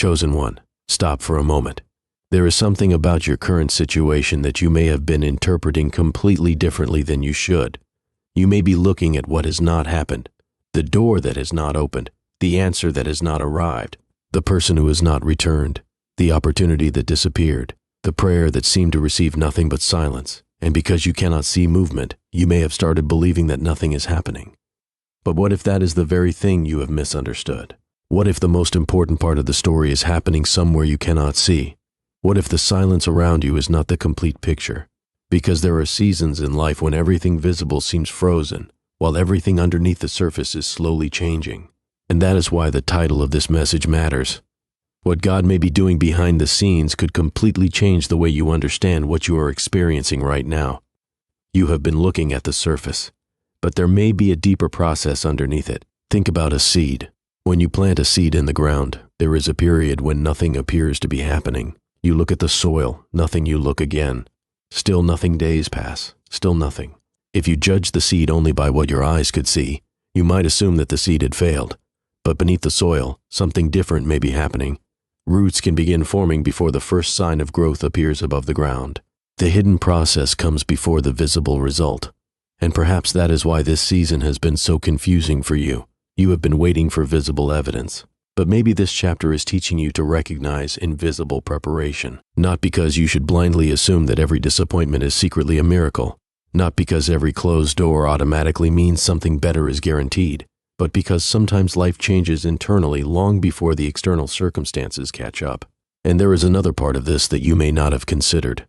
Chosen one, stop for a moment. There is something about your current situation that you may have been interpreting completely differently than you should. You may be looking at what has not happened, the door that has not opened, the answer that has not arrived, the person who has not returned, the opportunity that disappeared, the prayer that seemed to receive nothing but silence. And because you cannot see movement, you may have started believing that nothing is happening. But what if that is the very thing you have misunderstood? What if the most important part of the story is happening somewhere you cannot see? What if the silence around you is not the complete picture? Because there are seasons in life when everything visible seems frozen, while everything underneath the surface is slowly changing. And that is why the title of this message matters. What God may be doing behind the scenes could completely change the way you understand what you are experiencing right now. You have been looking at the surface, but there may be a deeper process underneath it. Think about a seed. When you plant a seed in the ground, there is a period when nothing appears to be happening. You look at the soil, nothing, you look again. Still nothing, days pass, still nothing. If you judge the seed only by what your eyes could see, you might assume that the seed had failed. But beneath the soil, something different may be happening. Roots can begin forming before the first sign of growth appears above the ground. The hidden process comes before the visible result. And perhaps that is why this season has been so confusing for you. You have been waiting for visible evidence. But maybe this chapter is teaching you to recognize invisible preparation. Not because you should blindly assume that every disappointment is secretly a miracle. Not because every closed door automatically means something better is guaranteed. But because sometimes life changes internally long before the external circumstances catch up. And there is another part of this that you may not have considered.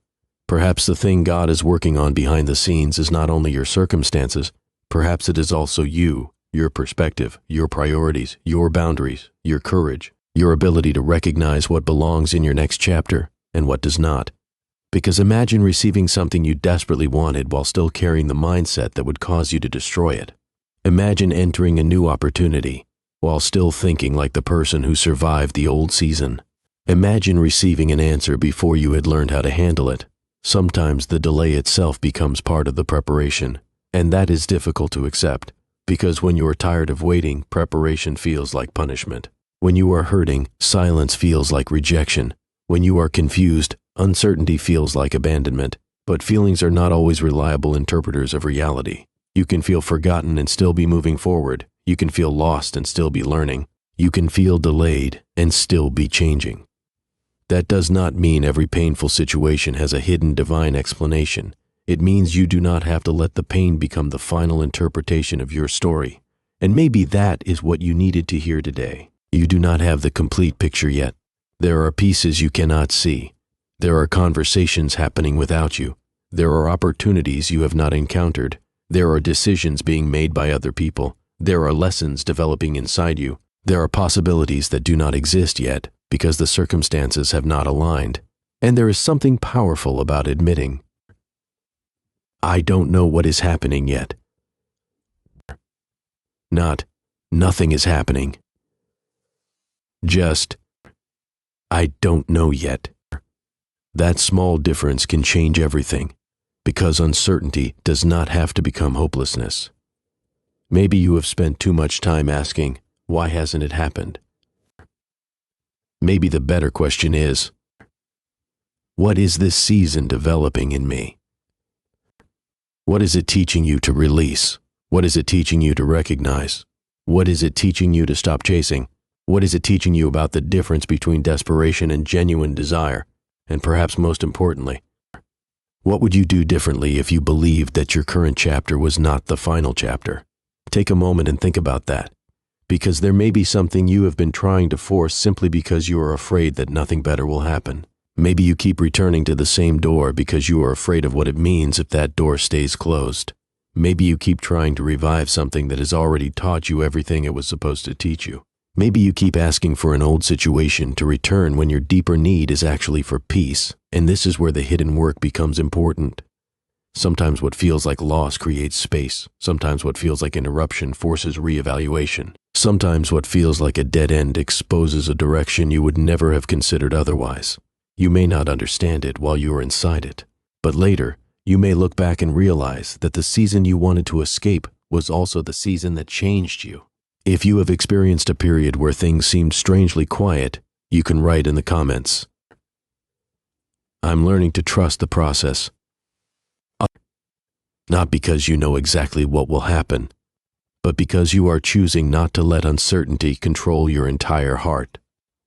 Perhaps the thing God is working on behind the scenes is not only your circumstances, perhaps it is also you, your perspective, your priorities, your boundaries, your courage, your ability to recognize what belongs in your next chapter and what does not. Because imagine receiving something you desperately wanted while still carrying the mindset that would cause you to destroy it. Imagine entering a new opportunity while still thinking like the person who survived the old season. Imagine receiving an answer before you had learned how to handle it. Sometimes the delay itself becomes part of the preparation, and that is difficult to accept, because when you are tired of waiting, preparation feels like punishment. When you are hurting, silence feels like rejection. When you are confused, uncertainty feels like abandonment. But feelings are not always reliable interpreters of reality. You can feel forgotten and still be moving forward. You can feel lost and still be learning. You can feel delayed and still be changing. That does not mean every painful situation has a hidden divine explanation. It means you do not have to let the pain become the final interpretation of your story. And maybe that is what you needed to hear today. You do not have the complete picture yet. There are pieces you cannot see. There are conversations happening without you. There are opportunities you have not encountered. There are decisions being made by other people. There are lessons developing inside you. There are possibilities that do not exist yet because the circumstances have not aligned. And there is something powerful about admitting, I don't know what is happening yet. Not, nothing is happening. Just, I don't know yet. That small difference can change everything, because uncertainty does not have to become hopelessness. Maybe you have spent too much time asking, why hasn't it happened? Maybe the better question is, what is this season developing in me? What is it teaching you to release? What is it teaching you to recognize? What is it teaching you to stop chasing? What is it teaching you about the difference between desperation and genuine desire? And perhaps most importantly, what would you do differently if you believed that your current chapter was not the final chapter? Take a moment and think about that, because there may be something you have been trying to force simply because you are afraid that nothing better will happen. Maybe you keep returning to the same door because you are afraid of what it means if that door stays closed. Maybe you keep trying to revive something that has already taught you everything it was supposed to teach you. Maybe you keep asking for an old situation to return when your deeper need is actually for peace, and this is where the hidden work becomes important. Sometimes what feels like loss creates space. Sometimes what feels like interruption forces reevaluation. Sometimes what feels like a dead end exposes a direction you would never have considered otherwise. You may not understand it while you are inside it, but later, you may look back and realize that the season you wanted to escape was also the season that changed you. If you have experienced a period where things seemed strangely quiet, You can write in the comments. I'm learning to trust the process. Not because you know exactly what will happen, but because you are choosing not to let uncertainty control your entire heart.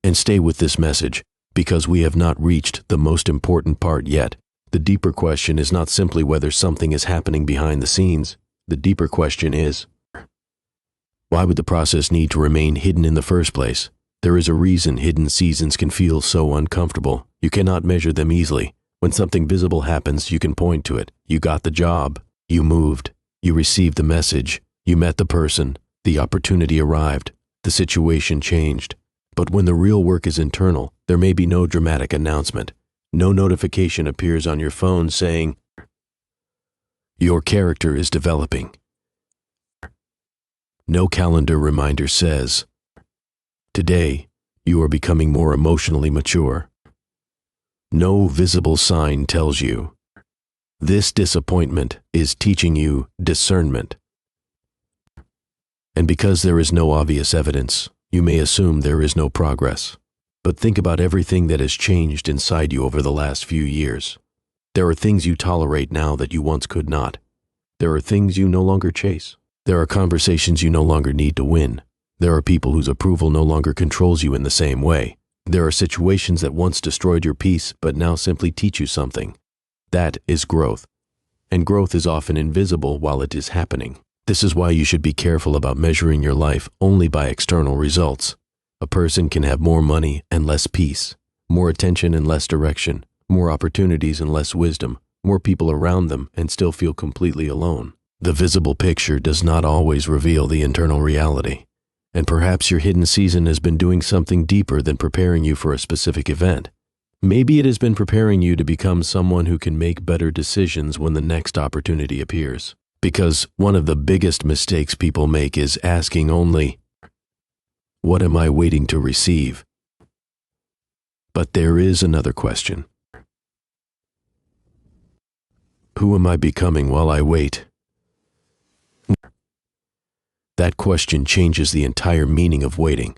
And stay with this message, because we have not reached the most important part yet. The deeper question is not simply whether something is happening behind the scenes. The deeper question is, why would the process need to remain hidden in the first place? There is a reason hidden seasons can feel so uncomfortable. You cannot measure them easily. When something visible happens, you can point to it. You got the job. You moved. You received the message. You met the person. The opportunity arrived. The situation changed. But when the real work is internal, there may be no dramatic announcement. No notification appears on your phone saying, your character is developing. No calendar reminder says, today, you are becoming more emotionally mature. No visible sign tells you, this disappointment is teaching you discernment. And because there is no obvious evidence, you may assume there is no progress. But think about everything that has changed inside you over the last few years. There are things you tolerate now that you once could not. There are things you no longer chase. There are conversations you no longer need to win. There are people whose approval no longer controls you in the same way. There are situations that once destroyed your peace but now simply teach you something. That is growth. And growth is often invisible while it is happening. This is why you should be careful about measuring your life only by external results. A person can have more money and less peace, more attention and less direction, more opportunities and less wisdom, more people around them and still feel completely alone. The visible picture does not always reveal the internal reality. And perhaps your hidden season has been doing something deeper than preparing you for a specific event. Maybe it has been preparing you to become someone who can make better decisions when the next opportunity appears. Because one of the biggest mistakes people make is asking only, what am I waiting to receive? But there is another question. Who am I becoming while I wait? That question changes the entire meaning of waiting.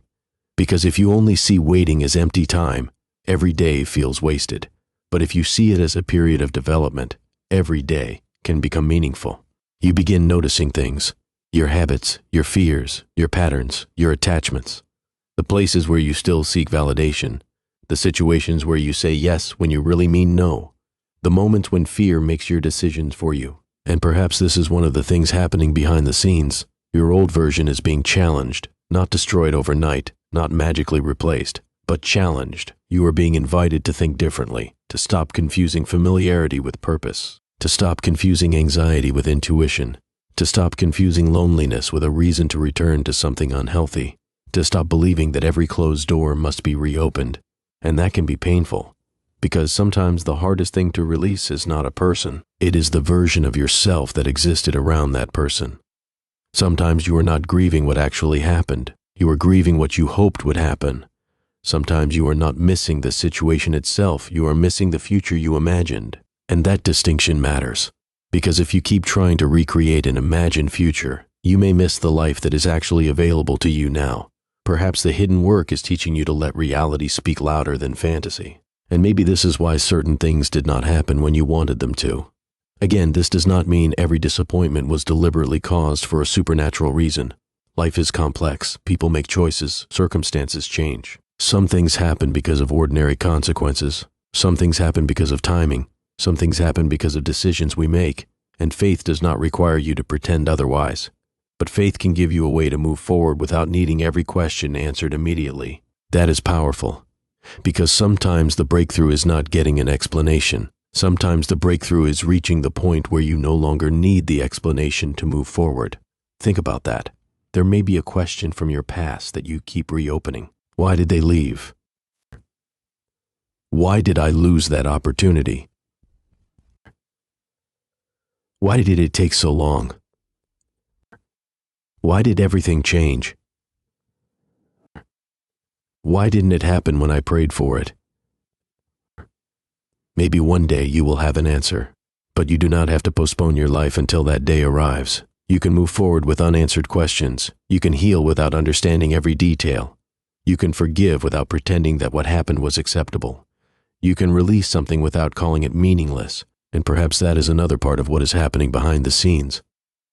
Because if you only see waiting as empty time, every day feels wasted. But if you see it as a period of development, every day can become meaningful. You begin noticing things, your habits, your fears, your patterns, your attachments, the places where you still seek validation, the situations where you say yes when you really mean no, the moments when fear makes your decisions for you. And perhaps this is one of the things happening behind the scenes. Your old version is being challenged, not destroyed overnight, not magically replaced, but challenged. You are being invited to think differently, to stop confusing familiarity with purpose, to stop confusing anxiety with intuition, to stop confusing loneliness with a reason to return to something unhealthy, to stop believing that every closed door must be reopened. And that can be painful, because sometimes the hardest thing to release is not a person. It is the version of yourself that existed around that person. Sometimes you are not grieving what actually happened. You are grieving what you hoped would happen. Sometimes you are not missing the situation itself. You are missing the future you imagined. And that distinction matters, because if you keep trying to recreate an imagined future, you may miss the life that is actually available to you now. Perhaps the hidden work is teaching you to let reality speak louder than fantasy. And maybe this is why certain things did not happen when you wanted them to. Again, this does not mean every disappointment was deliberately caused for a supernatural reason. Life is complex, people make choices, circumstances change. Some things happen because of ordinary consequences. Some things happen because of timing. Some things happen because of decisions we make. And faith does not require you to pretend otherwise. But faith can give you a way to move forward without needing every question answered immediately. That is powerful. Because sometimes the breakthrough is not getting an explanation. Sometimes the breakthrough is reaching the point where you no longer need the explanation to move forward. Think about that. There may be a question from your past that you keep reopening. Why did they leave? Why did I lose that opportunity? Why did it take so long? Why did everything change? Why didn't it happen when I prayed for it? Maybe one day you will have an answer, but you do not have to postpone your life until that day arrives. You can move forward with unanswered questions. You can heal without understanding every detail. You can forgive without pretending that what happened was acceptable. You can release something without calling it meaningless, and perhaps that is another part of what is happening behind the scenes.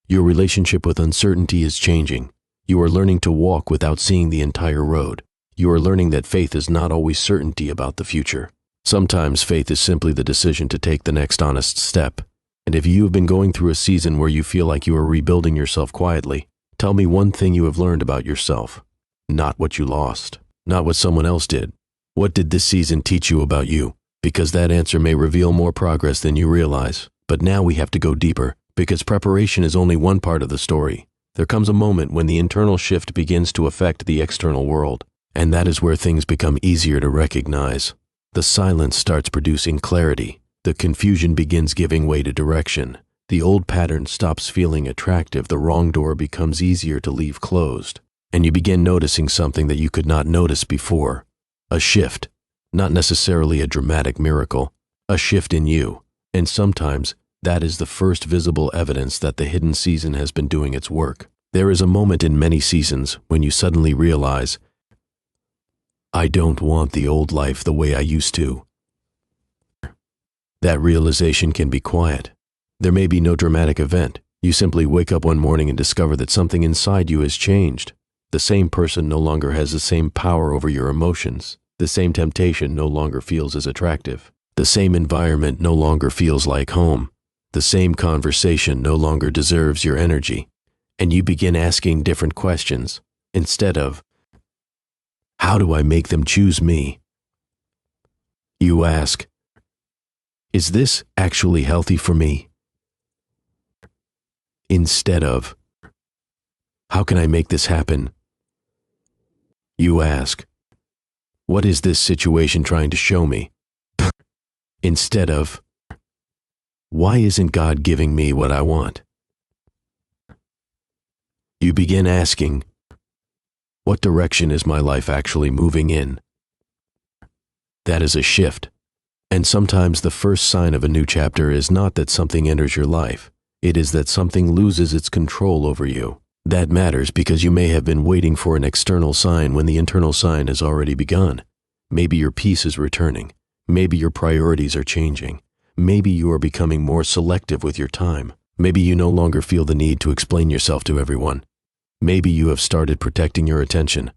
Your relationship with uncertainty is changing. You are learning to walk without seeing the entire road. You are learning that faith is not always certainty about the future. Sometimes faith is simply the decision to take the next honest step. And if you have been going through a season where you feel like you are rebuilding yourself quietly, tell me one thing you have learned about yourself. Not what you lost, not what someone else did. What did this season teach you about you? Because that answer may reveal more progress than you realize. But now we have to go deeper, because preparation is only one part of the story. There comes a moment when the internal shift begins to affect the external world, and that is where things become easier to recognize. The silence starts producing clarity. The confusion begins giving way to direction. The old pattern stops feeling attractive. The wrong door becomes easier to leave closed. And you begin noticing something that you could not notice before. A shift, not necessarily a dramatic miracle, a shift in you. And sometimes that is the first visible evidence that the hidden season has been doing its work. There is a moment in many seasons when you suddenly realize, I don't want the old life the way I used to. That realization can be quiet. There may be no dramatic event. You simply wake up one morning and discover that something inside you has changed. The same person no longer has the same power over your emotions. The same temptation no longer feels as attractive. The same environment no longer feels like home. The same conversation no longer deserves your energy. And you begin asking different questions. Instead of, how do I make them choose me? You ask, is this actually healthy for me? Instead of, how can I make this happen? You ask, what is this situation trying to show me? Instead of, why isn't God giving me what I want? You begin asking, what direction is my life actually moving in? That is a shift. And sometimes the first sign of a new chapter is not that something enters your life. It is that something loses its control over you. That matters because you may have been waiting for an external sign when the internal sign has already begun. Maybe your peace is returning. Maybe your priorities are changing. Maybe you are becoming more selective with your time. Maybe you no longer feel the need to explain yourself to everyone. Maybe you have started protecting your attention.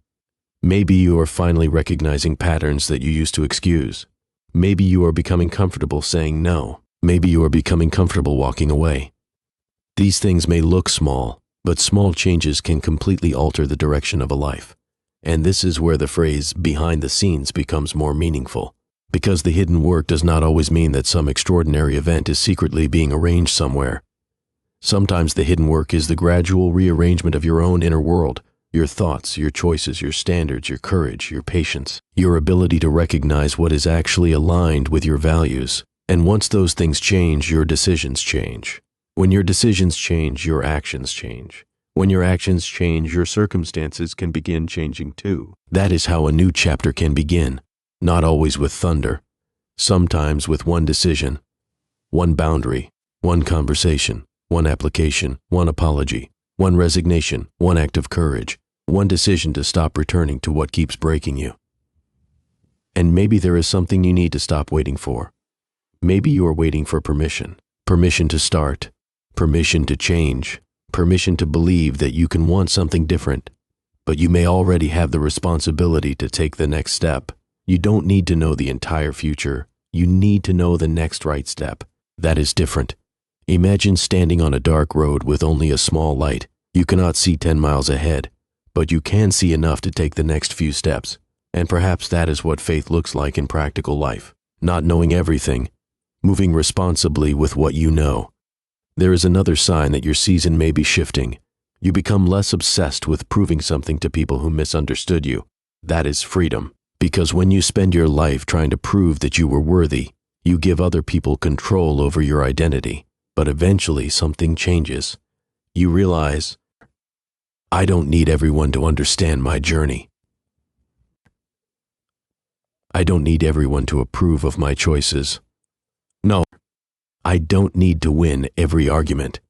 Maybe you are finally recognizing patterns that you used to excuse. Maybe you are becoming comfortable saying no. Maybe you are becoming comfortable walking away. These things may look small, but small changes can completely alter the direction of a life. And this is where the phrase behind the scenes becomes more meaningful. Because the hidden work does not always mean that some extraordinary event is secretly being arranged somewhere. Sometimes the hidden work is the gradual rearrangement of your own inner world, your thoughts, your choices, your standards, your courage, your patience, your ability to recognize what is actually aligned with your values. And once those things change, your decisions change. When your decisions change, your actions change. When your actions change, your circumstances can begin changing too. That is how a new chapter can begin. Not always with thunder. Sometimes with one decision, one boundary, one conversation, one application, one apology, one resignation, one act of courage, one decision to stop returning to what keeps breaking you. And maybe there is something you need to stop waiting for. Maybe you are waiting for permission. Permission to start. Permission to change. Permission to believe that you can want something different. But you may already have the responsibility to take the next step. You don't need to know the entire future. You need to know the next right step. That is different. Imagine standing on a dark road with only a small light. You cannot see 10 miles ahead, but you can see enough to take the next few steps. And perhaps that is what faith looks like in practical life. Not knowing everything, moving responsibly with what you know. There is another sign that your season may be shifting. You become less obsessed with proving something to people who misunderstood you. That is freedom. Because when you spend your life trying to prove that you were worthy, you give other people control over your identity. But eventually something changes. You realize, I don't need everyone to understand my journey. I don't need everyone to approve of my choices. No, I don't need to win every argument.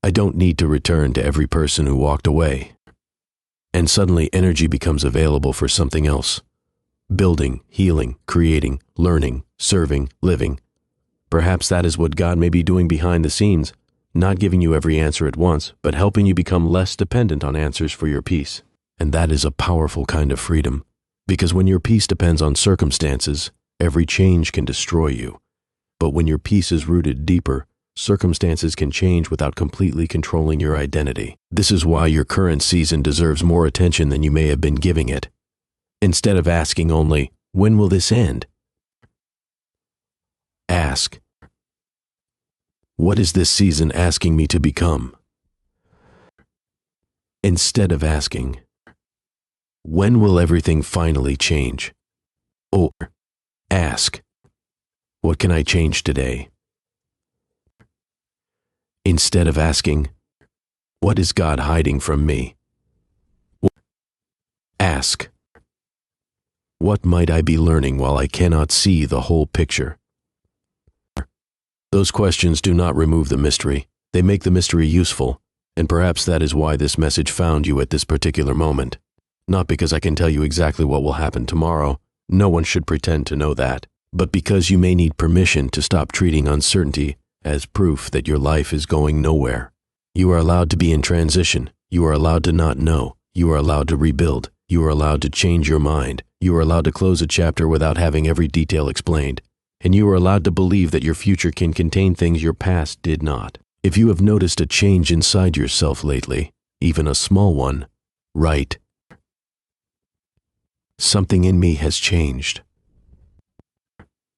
I don't need to return to every person who walked away. And suddenly energy becomes available for something else. Building, healing, creating, learning, serving, living. Perhaps that is what God may be doing behind the scenes, not giving you every answer at once, but helping you become less dependent on answers for your peace. And that is a powerful kind of freedom, because when your peace depends on circumstances, every change can destroy you. But when your peace is rooted deeper, circumstances can change without completely controlling your identity. This is why your current season deserves more attention than you may have been giving it. Instead of asking only, "When will this end?" Ask, "What is this season asking me to become?" Instead of asking, "When will everything finally change?" Or ask, "What can I change today?" Instead of asking, "What is God hiding from me?" Ask, "What might I be learning while I cannot see the whole picture?" Those questions do not remove the mystery. They make the mystery useful, and perhaps that is why this message found you at this particular moment. Not because I can tell you exactly what will happen tomorrow. No one should pretend to know that. But because you may need permission to stop treating uncertainty as proof that your life is going nowhere. You are allowed to be in transition. You are allowed to not know. You are allowed to rebuild. You are allowed to change your mind. You are allowed to close a chapter without having every detail explained. And you are allowed to believe that your future can contain things your past did not. If you have noticed a change inside yourself lately, even a small one, write, "Something in me has changed."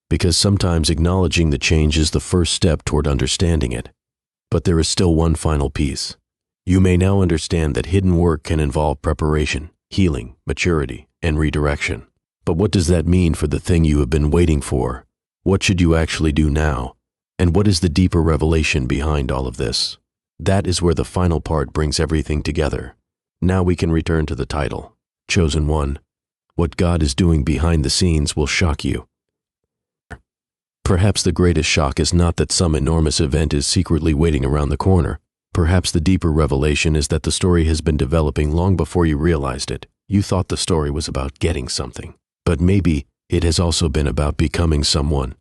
Because sometimes acknowledging the change is the first step toward understanding it. But there is still one final piece. You may now understand that hidden work can involve preparation, healing, maturity, and redirection. But what does that mean for the thing you have been waiting for? What should you actually do now? And what is the deeper revelation behind all of this? That is where the final part brings everything together. Now we can return to the title. Chosen One. What God is doing behind the scenes will shock you. Perhaps the greatest shock is not that some enormous event is secretly waiting around the corner. Perhaps the deeper revelation is that the story has been developing long before you realized it. You thought the story was about getting something, but maybe it has also been about becoming someone.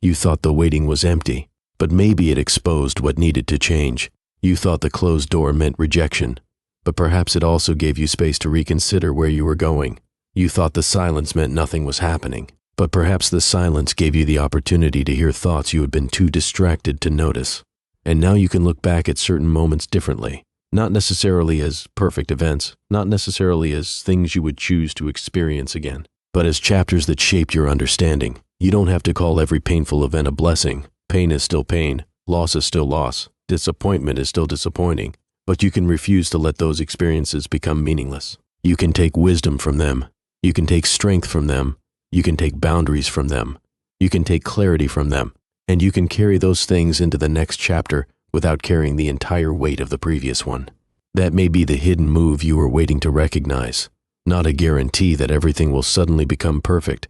You thought the waiting was empty, but maybe it exposed what needed to change. You thought the closed door meant rejection, but perhaps it also gave you space to reconsider where you were going. You thought the silence meant nothing was happening, but perhaps the silence gave you the opportunity to hear thoughts you had been too distracted to notice. And now you can look back at certain moments differently, not necessarily as perfect events, not necessarily as things you would choose to experience again, but as chapters that shaped your understanding. You don't have to call every painful event a blessing. Pain is still pain, loss is still loss, disappointment is still disappointing, but you can refuse to let those experiences become meaningless. You can take wisdom from them. You can take strength from them. You can take boundaries from them. You can take clarity from them. And you can carry those things into the next chapter without carrying the entire weight of the previous one. That may be the hidden move you were waiting to recognize. Not a guarantee that everything will suddenly become perfect,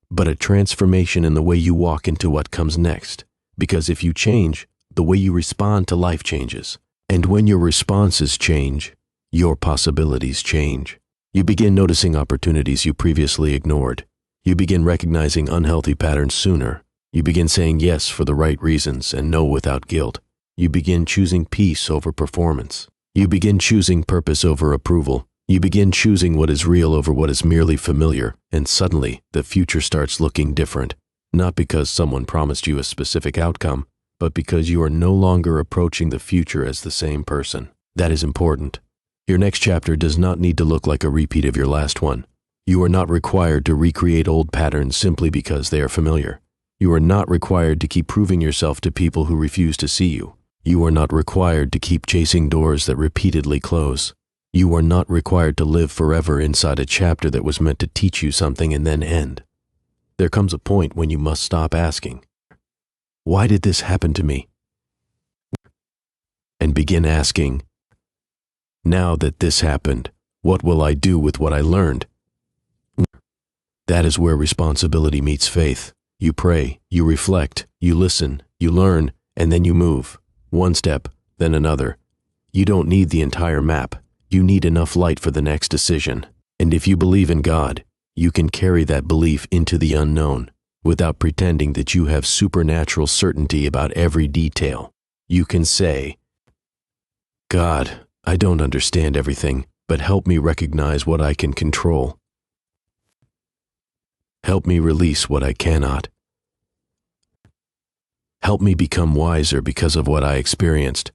but a transformation in the way you walk into what comes next. Because if you change, the way you respond to life changes. And when your responses change, your possibilities change. You begin noticing opportunities you previously ignored. You begin recognizing unhealthy patterns sooner. You begin saying yes for the right reasons and no without guilt. You begin choosing peace over performance. You begin choosing purpose over approval. You begin choosing what is real over what is merely familiar, and suddenly the future starts looking different. Not because someone promised you a specific outcome, but because you are no longer approaching the future as the same person. That is important. Your next chapter does not need to look like a repeat of your last one. You are not required to recreate old patterns simply because they are familiar. You are not required to keep proving yourself to people who refuse to see you. You are not required to keep chasing doors that repeatedly close. You are not required to live forever inside a chapter that was meant to teach you something and then end. There comes a point when you must stop asking, "Why did this happen to me?" and begin asking, "Now that this happened, what will I do with what I learned?" That is where responsibility meets faith. You pray, you reflect, you listen, you learn, and then you move. One step, then another. You don't need the entire map. You need enough light for the next decision. And if you believe in God, you can carry that belief into the unknown without pretending that you have supernatural certainty about every detail. You can say, God, I don't understand everything, but help me recognize what I can control. Help me release what I cannot. Help me become wiser because of what I experienced.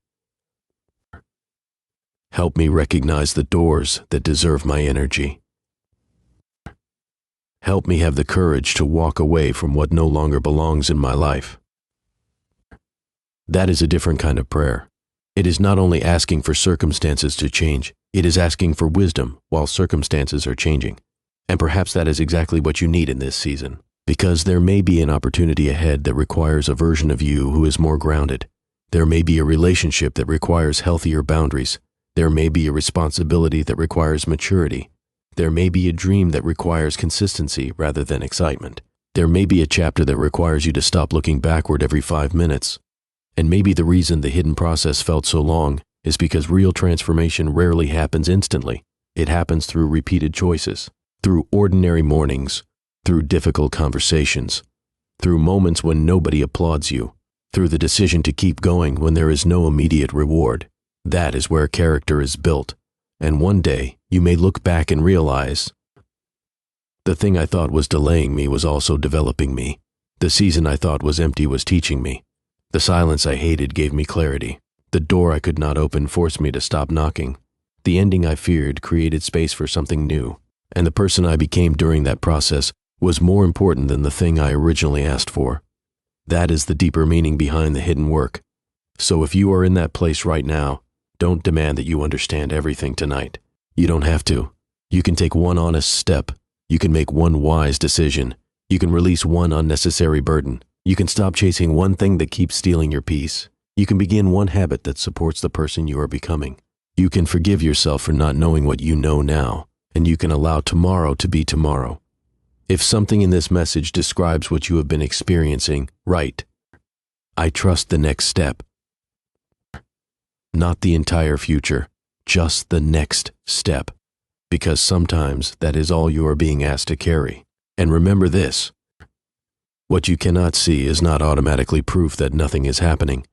Help me recognize the doors that deserve my energy. Help me have the courage to walk away from what no longer belongs in my life. That is a different kind of prayer. It is not only asking for circumstances to change, it is asking for wisdom while circumstances are changing. And perhaps that is exactly what you need in this season, because there may be an opportunity ahead that requires a version of you who is more grounded. There may be a relationship that requires healthier boundaries. There may be a responsibility that requires maturity. There may be a dream that requires consistency rather than excitement. There may be a chapter that requires you to stop looking backward every 5 minutes. And maybe the reason the hidden process felt so long is because real transformation rarely happens instantly. It happens through repeated choices, through ordinary mornings, through difficult conversations, through moments when nobody applauds you, through the decision to keep going when there is no immediate reward. That is where character is built. And one day, you may look back and realize, the thing I thought was delaying me was also developing me. The season I thought was empty was teaching me. The silence I hated gave me clarity. The door I could not open forced me to stop knocking. The ending I feared created space for something new. And the person I became during that process was more important than the thing I originally asked for. That is the deeper meaning behind the hidden work. So if you are in that place right now, don't demand that you understand everything tonight. You don't have to. You can take one honest step. You can make one wise decision. You can release one unnecessary burden. You can stop chasing one thing that keeps stealing your peace. You can begin one habit that supports the person you are becoming. You can forgive yourself for not knowing what you know now, and you can allow tomorrow to be tomorrow. If something in this message describes what you have been experiencing, write, I trust the next step. Not the entire future, just the next step. Because sometimes that is all you are being asked to carry. And remember this, what you cannot see is not automatically proof that nothing is happening.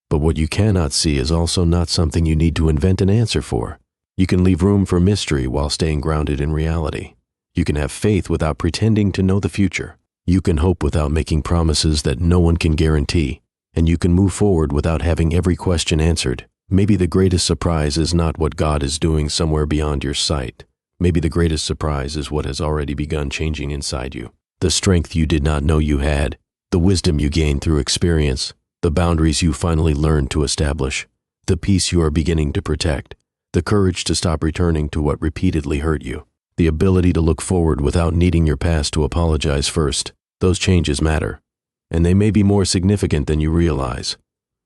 But what you cannot see is also not something you need to invent an answer for. You can leave room for mystery while staying grounded in reality. You can have faith without pretending to know the future. You can hope without making promises that no one can guarantee. And you can move forward without having every question answered. Maybe the greatest surprise is not what God is doing somewhere beyond your sight. Maybe the greatest surprise is what has already begun changing inside you. The strength you did not know you had, the wisdom you gained through experience, the boundaries you finally learned to establish, the peace you are beginning to protect, the courage to stop returning to what repeatedly hurt you, the ability to look forward without needing your past to apologize first. Those changes matter, and they may be more significant than you realize.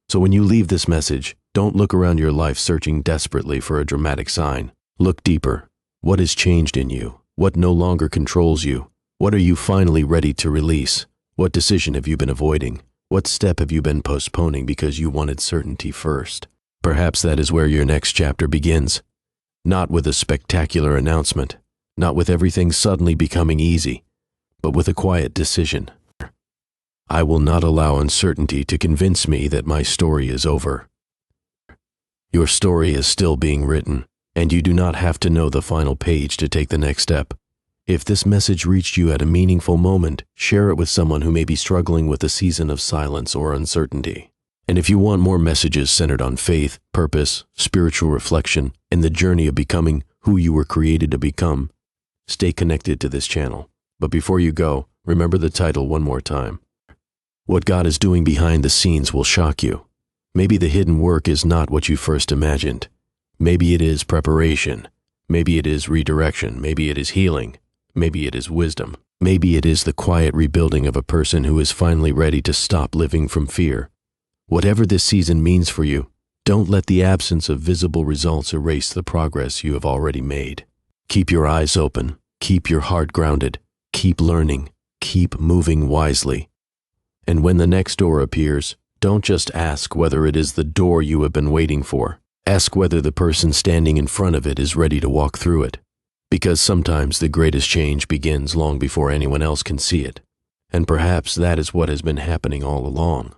So when you leave this message, don't look around your life searching desperately for a dramatic sign. Look deeper. What has changed in you? What no longer controls you? What are you finally ready to release? What decision have you been avoiding? What step have you been postponing because you wanted certainty first? Perhaps that is where your next chapter begins. Not with a spectacular announcement, not with everything suddenly becoming easy, but with a quiet decision. I will not allow uncertainty to convince me that my story is over. Your story is still being written, and you do not have to know the final page to take the next step. If this message reached you at a meaningful moment, share it with someone who may be struggling with a season of silence or uncertainty. And if you want more messages centered on faith, purpose, spiritual reflection, and the journey of becoming who you were created to become, stay connected to this channel. But before you go, remember the title one more time. What God is doing behind the scenes will shock you. Maybe the hidden work is not what you first imagined. Maybe it is preparation. Maybe it is redirection. Maybe it is healing. Maybe it is wisdom. Maybe it is the quiet rebuilding of a person who is finally ready to stop living from fear. Whatever this season means for you, don't let the absence of visible results erase the progress you have already made. Keep your eyes open. Keep your heart grounded. Keep learning. Keep moving wisely. And when the next door appears, don't just ask whether it is the door you have been waiting for. Ask whether the person standing in front of it is ready to walk through it, because sometimes the greatest change begins long before anyone else can see it, and perhaps that is what has been happening all along.